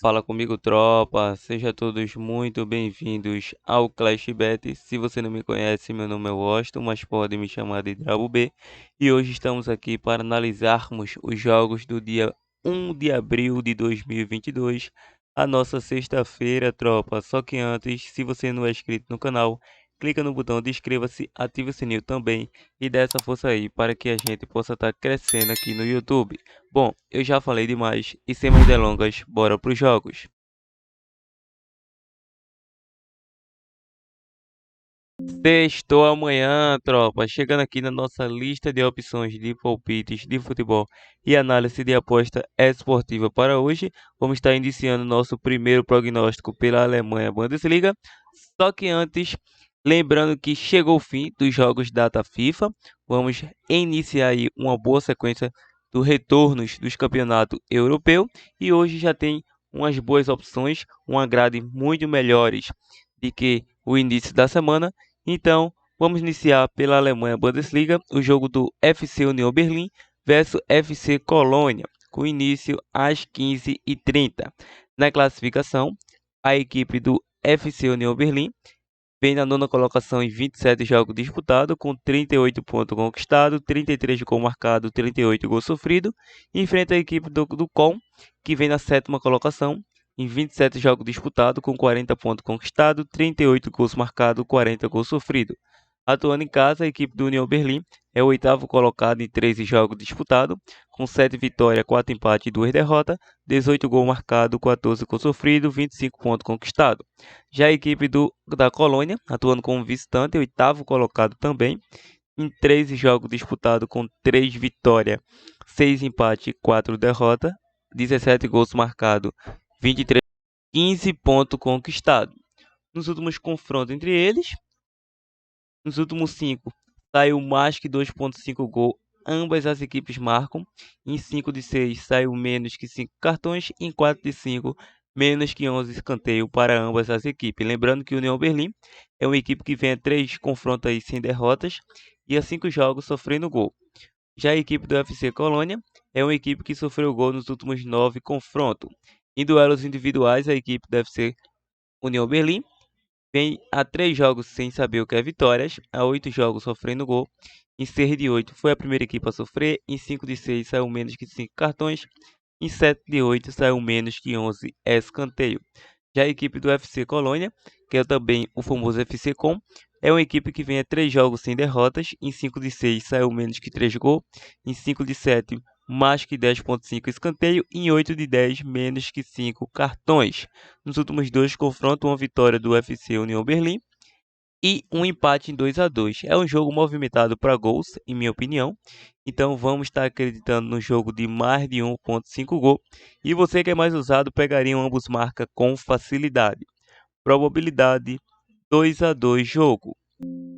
Fala comigo, tropa. Sejam todos muito bem-vindos ao Clash Bet. Se você não me conhece, meu nome é Washington, mas pode me chamar de Drabo B. E hoje estamos aqui para analisarmos os jogos do dia 1 de abril de 2022, a nossa sexta-feira, tropa. Só que antes, se você não é inscrito no canal, clica no botão de inscreva-se, ativa o sininho também e dê essa força aí para que a gente possa estar crescendo aqui no YouTube. Bom, eu já falei demais e sem mais delongas, bora pros jogos. Sextou amanhã, tropa, chegando aqui na nossa lista de opções de palpites de futebol e análise de aposta esportiva para hoje. Vamos estar iniciando nosso primeiro prognóstico pela Alemanha Bundesliga. Só que antes, lembrando que chegou o fim dos jogos data FIFA, vamos iniciar aí uma boa sequência dos retornos dos campeonatos europeu e hoje já tem umas boas opções, uma grade muito melhores do que o início da semana. Então, vamos iniciar pela Alemanha Bundesliga, o jogo do FC União Berlim versus FC Colônia, com início às 15h30. Na classificação, a equipe do FC União Berlim vem na nona colocação em 27 jogos disputados, com 38 pontos conquistados, 33 gols marcados, 38 gols sofridos. Enfrenta a equipe do Com, que vem na sétima colocação em 27 jogos disputados, com 40 pontos conquistados, 38 gols marcados, 40 gols sofridos. Atuando em casa, a equipe do União Berlim é o oitavo colocado em 13 jogos disputados, com 7 vitórias, 4 empates e 2 derrotas, 18 gols marcados, 14 gols sofridos, 25 pontos conquistados. Já a equipe da Colônia, atuando como visitante, é o oitavo colocado também, em 13 jogos disputados, com 3 vitórias, 6 empates e 4 derrotas, 17 gols marcados, 23, 15 pontos conquistados. Nos últimos confrontos entre eles, nos últimos 5, saiu mais que 2,5 gol. Ambas as equipes marcam. Em 5 de 6 saiu menos que 5 cartões. Em 4 de 5, menos que 11 escanteios para ambas as equipes. Lembrando que o União Berlim é uma equipe que vem a 3 confrontos aí sem derrotas e a 5 jogos sofrendo gol. Já a equipe do FC Colônia é uma equipe que sofreu gol nos últimos 9 confrontos. Em duelos individuais, a equipe do FC União Berlim vem a 3 jogos sem saber o que é vitórias, a 8 jogos sofrendo gol. Em 6 de 8 foi a primeira equipe a sofrer, em 5 de 6 saiu menos que 5 cartões, em 7 de 8 saiu menos que 11 escanteio. Já a equipe do FC Colônia, que é também o famoso FC Com, é uma equipe que vem a 3 jogos sem derrotas, em 5 de 6 saiu menos que 3 gols, em 5 de 7 mais que 10,5 escanteio, e em 8 de 10 menos que 5 cartões. Nos últimos 2 confrontos, uma vitória do UFC União Berlim e um empate em 2-2. É um jogo movimentado para gols, em minha opinião. Então vamos estar acreditando no jogo de mais de 1,5 gol. E você que é mais usado pegaria ambos marca com facilidade. Probabilidade 2-2 jogo.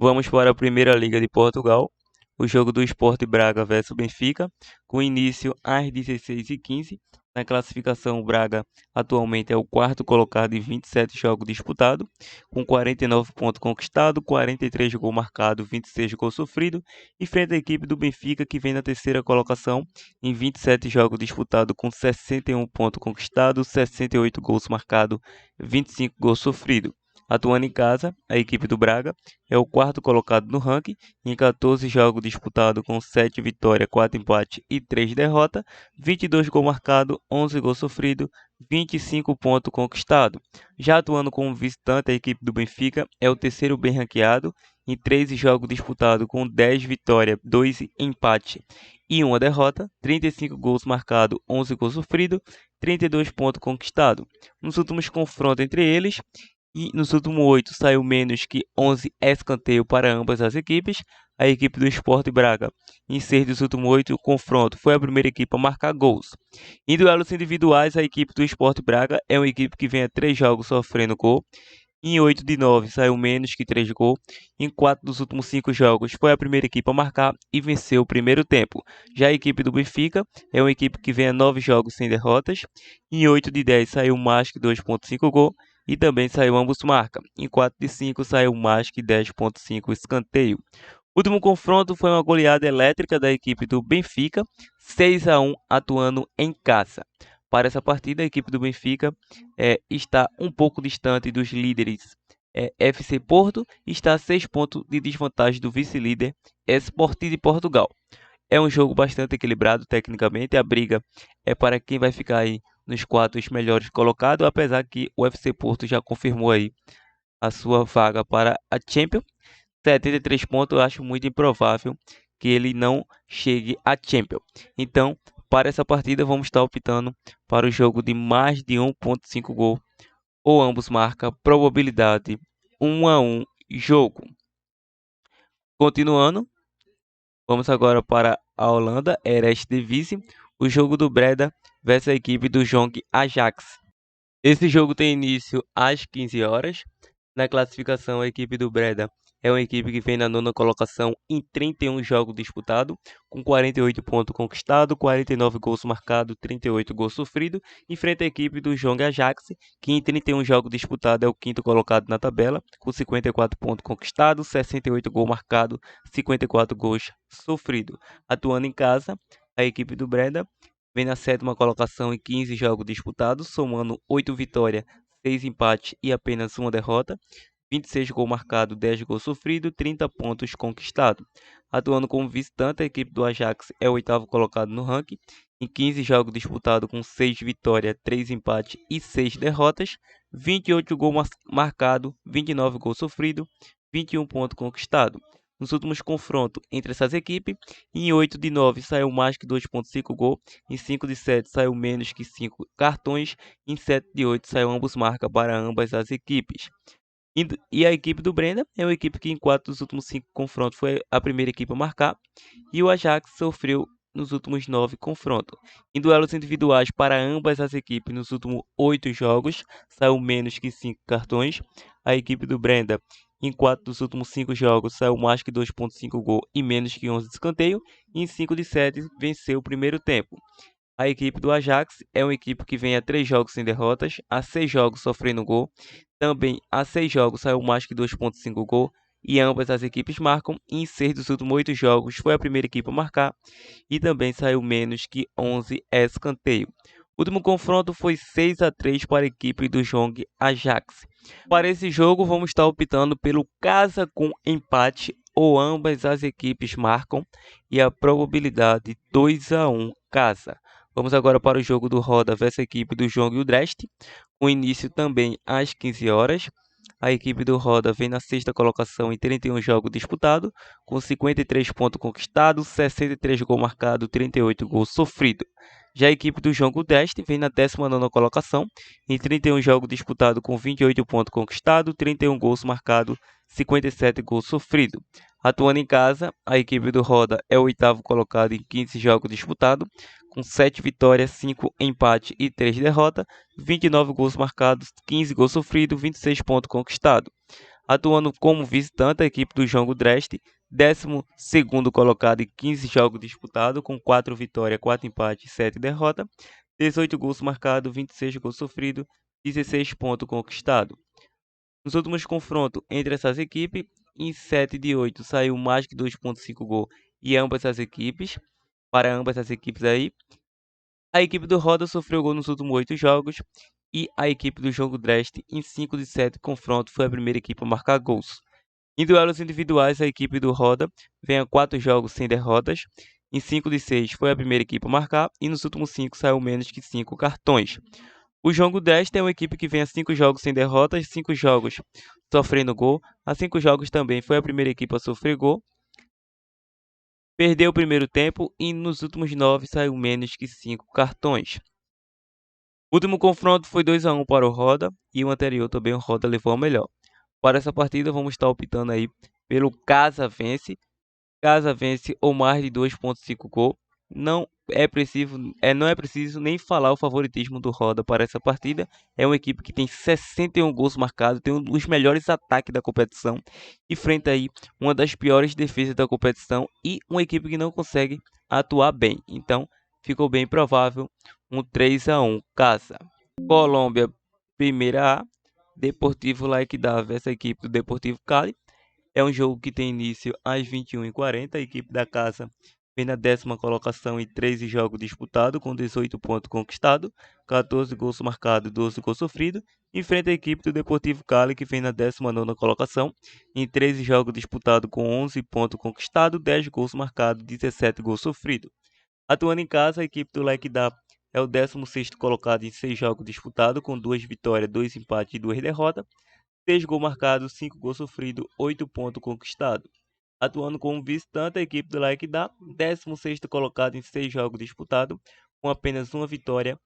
Vamos para a Primeira Liga de Portugal, o jogo do Sport Braga versus Benfica, com início às 16h15. Na classificação, o Braga atualmente é o quarto colocado em 27 jogos disputados, com 49 pontos conquistados, 43 gols marcados, 26 gols sofridos, e frente à equipe do Benfica, que vem na terceira colocação em 27 jogos disputados, com 61 pontos conquistados, 68 gols marcados, 25 gols sofridos. Atuando em casa, a equipe do Braga é o quarto colocado no ranking, em 14 jogos disputados com 7 vitórias, 4 empates e 3 derrotas, 22 gols marcados, 11 gols sofridos, 25 pontos conquistados. Já atuando como visitante, a equipe do Benfica é o terceiro bem ranqueado, em 13 jogos disputados com 10 vitórias, 2 empates e 1 derrota, 35 gols marcados, 11 gols sofridos, 32 pontos conquistados. Nos últimos confrontos entre eles, e nos últimos 8 saiu menos que 11 escanteios para ambas as equipes. A equipe do Sport Braga, em 6 dos últimos 8 confrontos, foi a primeira equipe a marcar gols. Em duelos individuais, a equipe do Sport Braga é uma equipe que vem a 3 jogos sofrendo gol. Em 8 de 9 saiu menos que 3 gols. Em 4 dos últimos 5 jogos foi a primeira equipe a marcar e venceu o primeiro tempo. Já a equipe do Benfica é uma equipe que vem a 9 jogos sem derrotas. Em 8 de 10 saiu mais que 2,5 gols e também saiu ambos marca. Em 4 de 5 saiu mais que 10,5 escanteio. O último confronto foi uma goleada elétrica da equipe do Benfica, 6-1, atuando em casa. Para essa partida, a equipe do Benfica está um pouco distante dos líderes FC Porto e está a 6 pontos de desvantagem do vice-líder Sporting de Portugal. É um jogo bastante equilibrado tecnicamente, a briga é para quem vai ficar aí nos 4 melhores colocados, apesar que o FC Porto já confirmou aí a sua vaga para a Champions. 73 pontos, eu acho muito improvável que ele não chegue a Champions. Então, para essa partida, vamos estar optando para o jogo de mais de 1.5 gol, ou ambos marcam, probabilidade 1-1 jogo. Continuando, vamos agora para a Holanda, Eredivisie, o jogo do Breda versus a equipe do Jong Ajax. Esse jogo tem início às 15 horas. Na classificação, a equipe do Breda é uma equipe que vem na nona colocação em 31 jogos disputados, com 48 pontos conquistados, 49 gols marcados, 38 gols sofridos, enfrenta a equipe do Jong Ajax, que em 31 jogos disputados é o quinto colocado na tabela, com 54 pontos conquistados, 68 gols marcados, 54 gols sofridos. Atuando em casa, a equipe do Breda vem na sétima colocação em 15 jogos disputados, somando 8 vitórias, 6 empates e apenas uma derrota, 26 gols marcados, 10 gols sofridos, 30 pontos conquistados. Atuando como visitante, a equipe do Ajax é o oitavo colocado no ranking, em 15 jogos disputados com 6 vitórias, 3 empates e 6 derrotas, 28 gols marcados, 29 gols sofridos, 21 pontos conquistados. Nos últimos confrontos entre essas equipes, em 8 de 9 saiu mais que 2.5 gols, em 5 de 7 saiu menos que 5 cartões, em 7 de 8 saiu ambos marcas para ambas as equipes. E a equipe do Breda é uma equipe que em 4 dos últimos 5 confrontos foi a primeira equipe a marcar, e o Ajax sofreu nos últimos 9 confrontos. Em duelos individuais para ambas as equipes nos últimos 8 jogos, saiu menos que 5 cartões. A equipe do Breda em 4 dos últimos 5 jogos saiu mais que 2.5 gol e menos que 11 de escanteio, e em 5 de 7 venceu o primeiro tempo. A equipe do Ajax é uma equipe que vem a 3 jogos sem derrotas, a 6 jogos sofrendo gol, também a 6 jogos saiu mais que 2.5 gol, e ambas as equipes marcam, e em 6 dos últimos 8 jogos foi a primeira equipe a marcar, e também saiu menos que 11 escanteio. O último confronto foi 6-3 para a equipe do Jong Ajax. Para esse jogo, vamos estar optando pelo casa com empate ou ambas as equipes marcam e a probabilidade 2-1 casa. Vamos agora para o jogo do Roda versus a equipe do Jong Udrest, com início também às 15 horas. A equipe do Roda vem na sexta colocação em 31 jogos disputados, com 53 pontos conquistados, 63 gols marcados, 38 gols sofridos. Já a equipe do Jogo Deste vem na 19ª colocação, em 31 jogos disputados com 28 pontos conquistados, 31 gols marcados, 57 gols sofridos. Atuando em casa, a equipe do Roda é o oitavo colocado em 15 jogos disputados, com 7 vitórias, 5 empates e 3 derrotas, 29 gols marcados, 15 gols sofridos, 26 pontos conquistados. Atuando como visitante, a equipe do Jogo Deste, 12º colocado em 15 jogos disputados, com 4 vitórias, 4 empates e 7 derrotas, 18 gols marcados, 26 gols sofridos, 16 pontos conquistados. Nos últimos confrontos entre essas equipes, em 7 de 8 saiu mais que 2.5 gol e ambas as equipes, para ambas as equipes aí. A equipe do Roda sofreu gol nos últimos 8 jogos e a equipe do Jogo Deste, em 5 de 7 confrontos, foi a primeira equipe a marcar gols. Em duelos individuais, a equipe do Roda vem a 4 jogos sem derrotas. Em 5 de 6 foi a primeira equipe a marcar e nos últimos 5 saiu menos que 5 cartões. O Jogo Deste é uma equipe que vem a 5 jogos sem derrotas, 5 jogos sofrendo gol. A 5 jogos também foi a primeira equipe a sofrer gol. Perdeu o primeiro tempo e nos últimos 9 saiu menos que 5 cartões. O último confronto foi 2-1 para o Roda e o anterior também o Roda levou a melhor. Para essa partida vamos estar optando aí pelo casa vence ou mais de 2.5 gol. Não é preciso nem falar o favoritismo do Roda para essa partida. É uma equipe que tem 61 gols marcados, tem um dos melhores ataques da competição, enfrenta aí uma das piores defesas da competição e uma equipe que não consegue atuar bem. Então, ficou bem provável um 3-1 casa. Colômbia, primeira A, Deportivo Laikidá versus a equipe do Deportivo Cali. É um jogo que tem início às 21h40. A equipe da casa vem na 10ª colocação em 13 jogos disputados, com 18 pontos conquistados, 14 gols marcados, 12 gols sofridos. Enfrenta a equipe do Deportivo Cali, que vem na 19ª colocação em 13 jogos disputados, com 11 pontos conquistados, 10 gols marcados, 17 gols sofridos. Atuando em casa, a equipe do Lequidá é o 16º colocado em 6 jogos disputados, com 2 vitórias, 2 empates e 2 derrotas, 6 gols marcados, 5 gols sofridos, 8 pontos conquistados. Atuando como visitante, a equipe do Lequidá, 16º colocado em 6 jogos disputados, com apenas 1 vitória,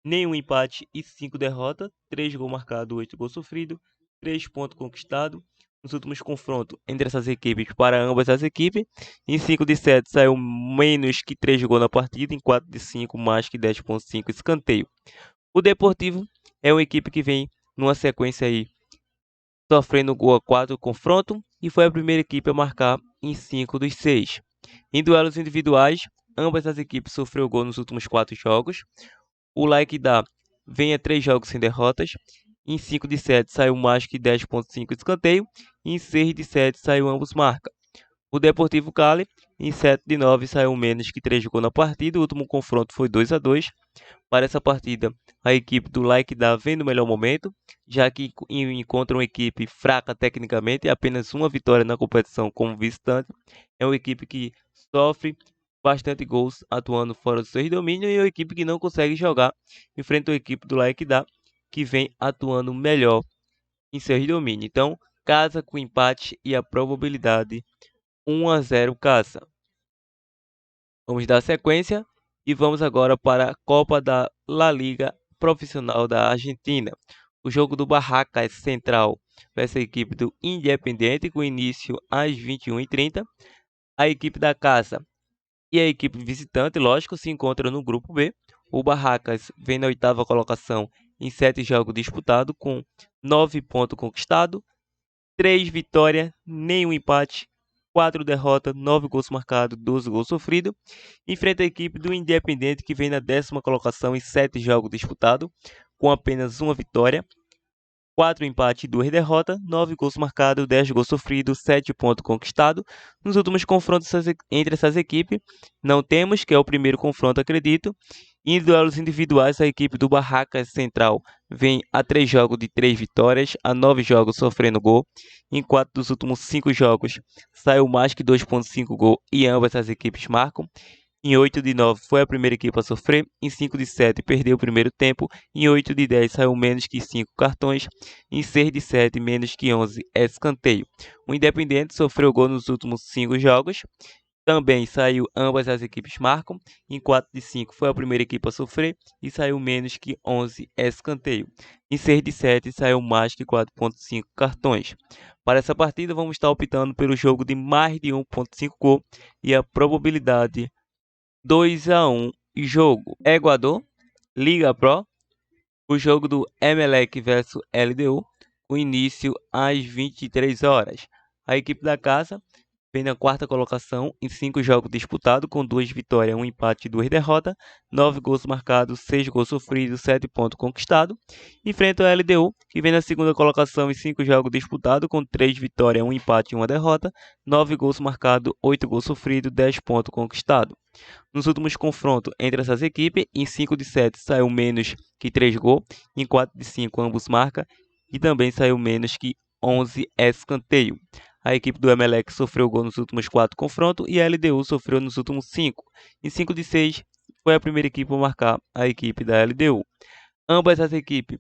nenhum empate e 5 derrotas, 3 gols marcados, 8 gols sofridos, 3 pontos conquistados. Nos últimos confrontos entre essas equipes, para ambas as equipes, em 5 de 7 saiu menos que 3 gols na partida, em 4 de 5 mais que 10,5 escanteio. O Deportivo é uma equipe que vem numa sequência aí, sofrendo gol a 4 confrontos, e foi a primeira equipe a marcar em 5 dos 6. Em duelos individuais, ambas as equipes sofreram gol nos últimos 4 jogos. O Lequidá vem a 3 jogos sem derrotas. Em 5 de 7 saiu mais que 10,5 escanteio. E em 6 de 7 saiu ambos marca. O Deportivo Cali, em 7 de 9, saiu menos que 3 gols na partida. O último confronto foi 2-2. Para essa partida, a equipe do Lequidá vem no melhor momento, já que encontra uma equipe fraca tecnicamente e apenas uma vitória na competição como visitante. É uma equipe que sofre bastante gols atuando fora do seu domínio, e uma equipe que não consegue jogar enfrenta a equipe do Lequidá, que vem atuando melhor em seu domínio. Então, casa com empate e a probabilidade 1-0 casa. Vamos dar sequência e vamos agora para a Copa da La Liga Profissional da Argentina. O jogo do Barracas Central versus a equipe do Independiente, com início às 21h30. A equipe da casa e a equipe visitante, lógico, se encontram no grupo B. O Barracas vem na 8ª colocação em 7 jogos disputados, com 9 pontos conquistados, 3 vitórias, nenhum empate, 4 derrotas, 9 gols marcados, 12 gols sofridos. Enfrenta a equipe do Independiente, que vem na 10ª colocação em 7 jogos disputados, com apenas 1 vitória, 4 empates e 2 derrotas, 9 gols marcados, 10 gols sofridos, 7 pontos conquistados. Nos últimos confrontos entre essas equipes, não temos, que é o primeiro confronto, acredito. Em duelos individuais, a equipe do Barracas Central vem a 3 jogos de 3 vitórias, a 9 jogos sofrendo gol. Em 4 dos últimos 5 jogos, saiu mais que 2,5 gol e ambas as equipes marcam. Em 8 de 9 foi a primeira equipe a sofrer. Em 5 de 7 perdeu o primeiro tempo. Em 8 de 10 saiu menos que 5 cartões. Em 6 de 7 menos que 11 escanteio. O Independente sofreu gol nos últimos 5 jogos. Também saiu, ambas as equipes marcam. Em 4 de 5 foi a primeira equipe a sofrer e saiu menos que 11 escanteio. Em 6 de 7 saiu mais que 4,5 cartões. Para essa partida vamos estar optando pelo jogo de mais de 1,5 gol e a probabilidade 2-1 jogo. Equador, Liga Pro, o jogo do Emelec versus LDU, com início às 23 horas. A equipe da casa vem na 4ª colocação em 5 jogos disputados, com 2 vitórias, 1 empate e 2 derrotas, 9 gols marcados, 6 gols sofridos, 7 pontos conquistados. Enfrenta a LDU, que vem na 2ª colocação em 5 jogos disputados, com 3 vitórias, 1 empate e 1 derrota, 9 gols marcados, 8 gols sofridos, 10 pontos conquistados. Nos últimos confrontos entre essas equipes, em 5 de 7 saiu menos que 3 gols, em 4 de 5 ambos marcam e também saiu menos que 11 escanteio. A equipe do Emelec sofreu gol nos últimos 4 confrontos e a LDU sofreu nos últimos 5. Em 5 de 6 foi a primeira equipe a marcar, a equipe da LDU. Ambas as equipes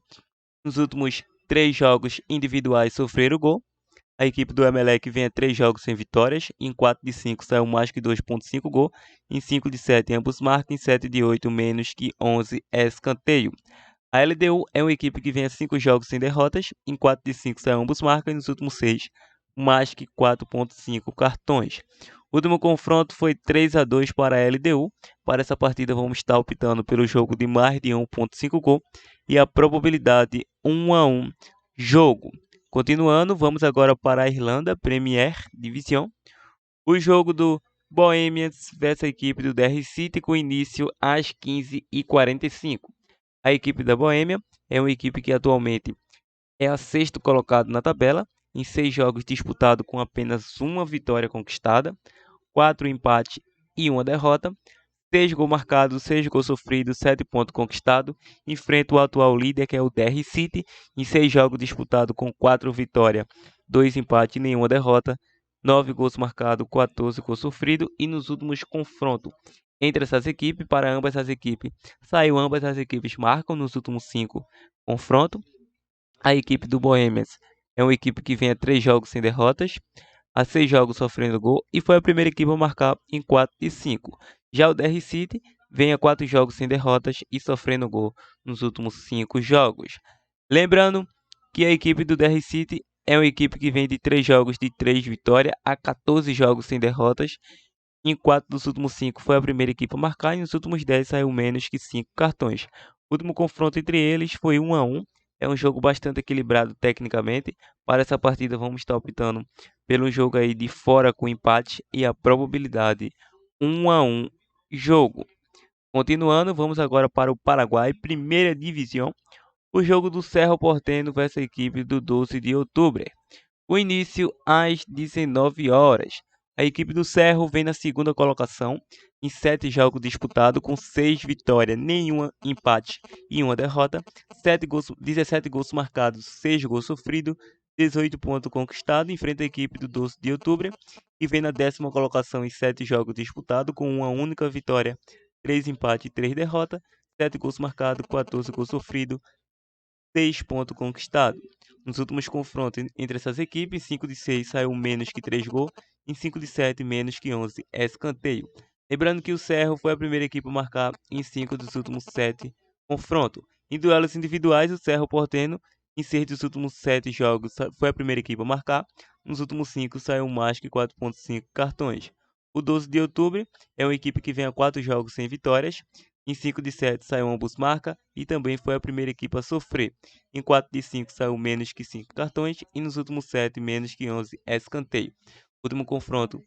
nos últimos 3 jogos individuais sofreram gol. A equipe do Emelec vem a 3 jogos sem vitórias. Em 4 de 5 saiu mais que 2,5 gol. Em 5 de 7 ambos marcam. Em 7 de 8 menos que 11 escanteio. A LDU é uma equipe que vem a 5 jogos sem derrotas. Em 4 de 5 saiu ambos marcam. E nos últimos 6 mais que 4,5 cartões. O último confronto foi 3-2 para a LDU. Para essa partida vamos estar optando pelo jogo de mais de 1,5 gol e a probabilidade 1-1 jogo. Continuando, vamos agora para a Irlanda Premier Division. O jogo do Bohemians versus a equipe do DR City, com início às 15h45. A equipe da Bohemia é uma equipe que atualmente é a 6º colocado na tabela, em 6 jogos disputados, com apenas 1 vitória conquistada, 4 empates e uma derrota. 6 gols marcados, 6 gols sofridos, 7 pontos conquistados. Enfrenta o atual líder, que é o DR City, em 6 jogos disputados com 4 vitórias, 2 empates e nenhuma derrota. 9 gols marcados, 14 gols sofridos. E nos últimos confrontos entre essas equipes, para ambas as equipes, ambas as equipes marcam nos últimos 5 confrontos. A equipe do Bohemians é uma equipe que vem a 3 jogos sem derrotas, a 6 jogos sofrendo gol e foi a primeira equipe a marcar em 4 de 5. Já o DR City vem a 4 jogos sem derrotas e sofrendo gol nos últimos 5 jogos. Lembrando que a equipe do DR City é uma equipe que vem de 3 jogos de 3 vitórias a 14 jogos sem derrotas. Em 4 dos últimos 5 foi a primeira equipe a marcar e nos últimos 10 saiu menos que 5 cartões. O último confronto entre eles foi 1-1. É um jogo bastante equilibrado tecnicamente. Para essa partida vamos estar optando pelo jogo aí de fora com empate e a probabilidade 1-1 jogo. Continuando, vamos agora para o Paraguai, primeira divisão. O jogo do Cerro Porteño versus a equipe do 12 de outubro. O início às 19 horas. A equipe do Cerro vem na segunda colocação em 7 jogos disputados com 6 vitórias, nenhuma empate e uma derrota, 17 gols marcados, 6 gols sofridos, 18 pontos conquistados. Enfrenta a equipe do 12 de outubro e vem na 10ª colocação em 7 jogos disputados com uma única vitória, 3 empates e 3 derrotas, 7 gols marcados, 14 gols sofridos, 6 pontos conquistados. Nos últimos confrontos entre essas equipes, 5 de 6 saiu menos que 3 gols, em 5 de 7 menos que 11 escanteio. Lembrando que o Cerro foi a primeira equipe a marcar em 5 dos últimos 7 confrontos. Em duelos individuais, o Cerro Porteño, em 6 dos últimos 7 jogos, foi a primeira equipe a marcar. Nos últimos 5 saiu mais que 4,5 cartões. O 12 de outubro é uma equipe que vem a 4 jogos sem vitórias. Em 5 de 7 saiu ambos marca e também foi a primeira equipe a sofrer. Em 4 de 5 saiu menos que 5 cartões e nos últimos 7 menos que 11 escanteio. Último confronto,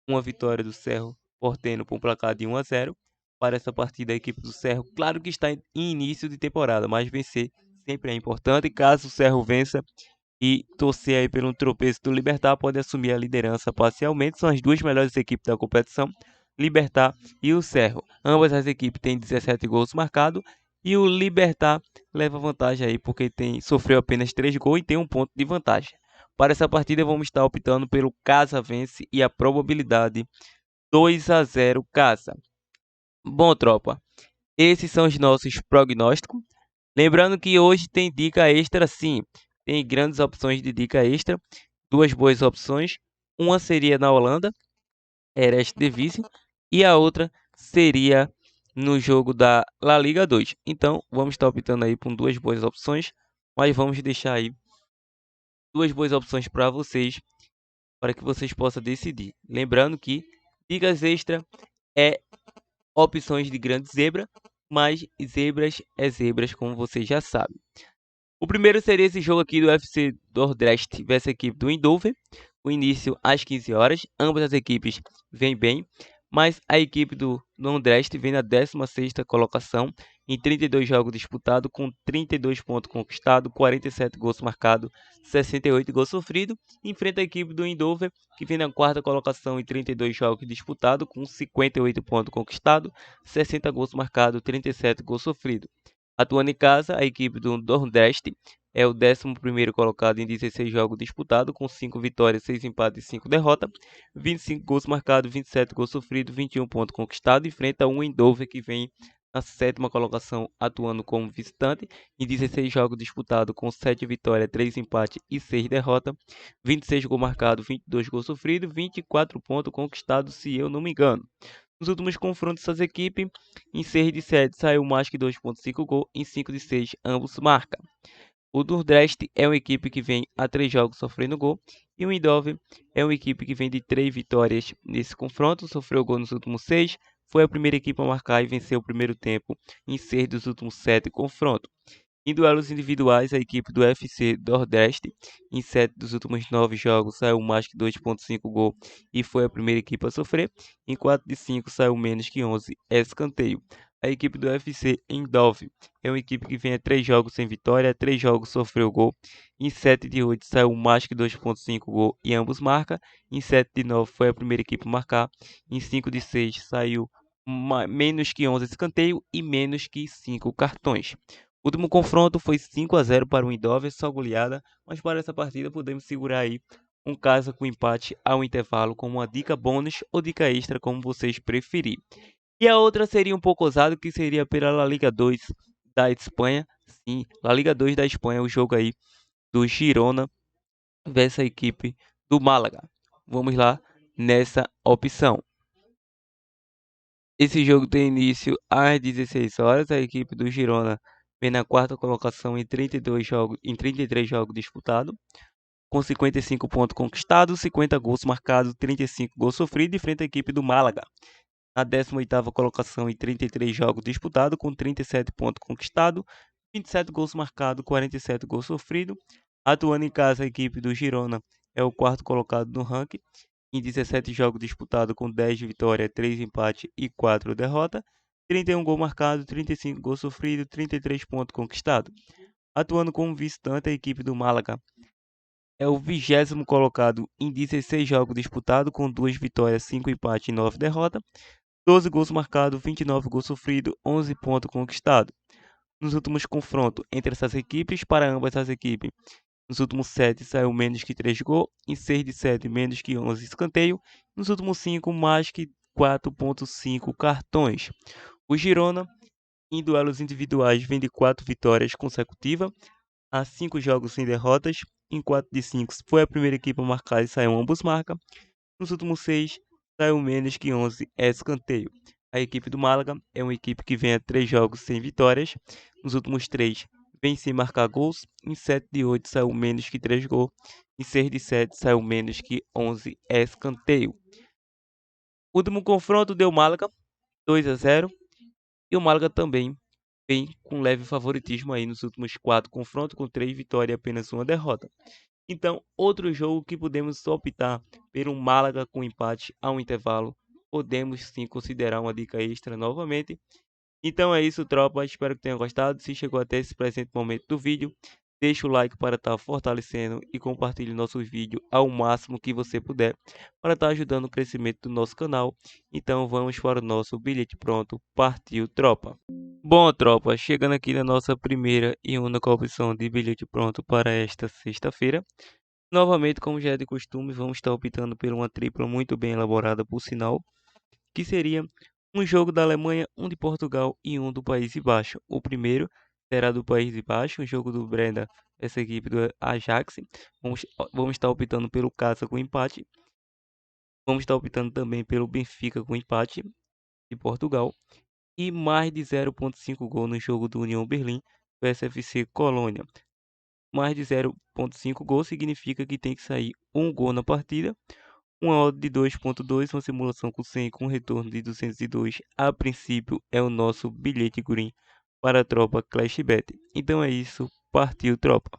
uma vitória do Cerro Porteño por um placar de 1-0. Para essa partida a equipe do Cerro, claro que está em início de temporada, mas vencer sempre é importante. Caso o Cerro vença e torcer aí pelo tropeço do Libertad, pode assumir a liderança parcialmente. São as duas melhores equipes da competição, Libertad e o Cerro. Ambas as equipes têm 17 gols marcados e o Libertad leva vantagem aí porque sofreu apenas 3 gols e tem um ponto de vantagem. Para essa partida vamos estar optando pelo Casa vence e a probabilidade 2-0 Casa. Bom, tropa, esses são os nossos prognósticos. Lembrando que hoje tem dica extra sim. Tem grandes opções de dica extra. Duas boas opções. Uma seria na Holanda, Eredivisie, e a outra seria no jogo da La Liga 2. Então, vamos estar optando aí por duas boas opções, mas vamos deixar aí duas boas opções para vocês, para que vocês possam decidir. Lembrando que dicas extra é opções de grande zebra, mas zebras é zebras, como vocês já sabem. O primeiro seria esse jogo aqui do UFC Dordrecht versus a equipe do Eindhoven. O início às 15 horas. Ambas as equipes vêm bem, mas a equipe do Dordrecht vem na 16ª colocação em 32 jogos disputados, com 32 pontos conquistados, 47 gols marcados, 68 gols sofridos. Enfrenta a equipe do Eindhoven, que vem na 4ª colocação em 32 jogos disputados, com 58 pontos conquistados, 60 gols marcados, 37 gols sofridos. Atuando em casa, a equipe do Nordeste é o 11º colocado em 16 jogos disputados, com 5 vitórias, 6 empates e 5 derrotas, 25 gols marcados, 27 gols sofridos, 21 pontos conquistados. Enfrenta um Eindhoven que vem na 7ª colocação, atuando como visitante, em 16 jogos disputados, com 7 vitórias, 3 empates e 6 derrotas, 26 gols marcados, 22 gols sofridos, 24 pontos conquistados, se eu não me engano. Nos últimos confrontos dessas equipes, em 6 de 7 saiu mais que 2,5 gols, em 5 de 6 ambos marcam. O Nordeste é uma equipe que vem a 3 jogos sofrendo gol, e o Eindhoven é uma equipe que vem de 3 vitórias nesse confronto, sofreu gol nos últimos 6, foi a primeira equipe a marcar e venceu o primeiro tempo em 6 dos últimos 7 confrontos. Em duelos individuais, a equipe do FC Nordeste, em 7 dos últimos 9 jogos, saiu mais que 2,5 gol e foi a primeira equipe a sofrer. Em 4 de 5, saiu menos que 11 escanteio. A equipe do FC Eindhoven é uma equipe que vem a 3 jogos sem vitória, 3 jogos sofreu gol. Em 7 de 8 saiu mais que 2,5 gol e ambos marcam. Em 7 de 9 foi a primeira equipe a marcar. Em 5 de 6 saiu menos que 11 escanteio e menos que 5 cartões. O último confronto foi 5-0 para o Eindhoven, só goleada, mas para essa partida podemos segurar aí um caso com empate ao intervalo como uma dica bônus ou dica extra, como vocês preferirem. E a outra seria um pouco ousado, que seria pela La Liga 2 da Espanha. Sim, La Liga 2 da Espanha, o jogo aí do Girona versus a equipe do Málaga. Vamos lá nessa opção. Esse jogo tem início às 16 horas. A equipe do Girona vem na quarta colocação em 33 jogos disputados, com 55 pontos conquistados, 50 gols marcados, 35 gols sofridos, de frente à equipe do Málaga, na 18ª colocação em 33 jogos disputados, com 37 pontos conquistados, 27 gols marcados, 47 gols sofridos. Atuando em casa, a equipe do Girona é o quarto colocado no ranking, em 17 jogos disputados, com 10 vitórias, 3 empates e 4 derrotas, 31 gols marcados, 35 gols sofridos, 33 pontos conquistados. Atuando como visitante, a equipe do Málaga é o 20º colocado em 16 jogos disputados, com 2 vitórias, 5 empates e 9 derrotas, 12 gols marcados, 29 gols sofridos, 11 pontos conquistados. Nos últimos confrontos entre essas equipes, para ambas as equipes, nos últimos 7 saiu menos que 3 gols, em 6 de 7 menos que 11 escanteio, nos últimos 5 mais que 4,5 cartões. O Girona, em duelos individuais, vem de 4 vitórias consecutivas, há 5 jogos sem derrotas, em 4 de 5 foi a primeira equipe a marcar e saiu ambos marcam. Nos últimos 6 saiu menos que 11 escanteio. A equipe do Málaga é uma equipe que vem a 3 jogos sem vitórias. Nos últimos 3 vem sem marcar gols. Em 7 de 8 saiu menos que 3 gols. Em 6 de 7 saiu menos que 11 escanteio. O último confronto deu Málaga 2-0. E o Málaga também vem com leve favoritismo aí nos últimos 4 confrontos, com 3 vitórias e apenas uma derrota. Então, outro jogo que podemos optar por um Málaga com empate ao intervalo, podemos sim considerar uma dica extra novamente. Então é isso, tropa. Espero que tenham gostado. Se chegou até esse presente momento do vídeo, deixa o like para estar fortalecendo e compartilhe nossos vídeos ao máximo que você puder para estar ajudando o crescimento do nosso canal. Então vamos para o nosso bilhete pronto. Partiu, tropa! Bom, tropa, chegando aqui na nossa primeira e única opção de bilhete pronto para esta sexta-feira. Novamente, como já é de costume, vamos estar optando por uma tripla muito bem elaborada, por sinal, que seria um jogo da Alemanha, um de Portugal e um do País de Baixo. O primeiro será do País de Baixo, um jogo do Breda, essa equipe do Ajax. Vamos estar optando pelo Casa com empate. Vamos estar optando também pelo Benfica com empate de Portugal. E mais de 0,5 gol no jogo do União Berlim vs FC Colônia. Mais de 0,5 gol significa que tem que sair um gol na partida. Uma odd de 2,2, uma simulação com 100 com retorno de 202. A princípio é o nosso bilhete green para a tropa Clash Bet. Então é isso, partiu, tropa!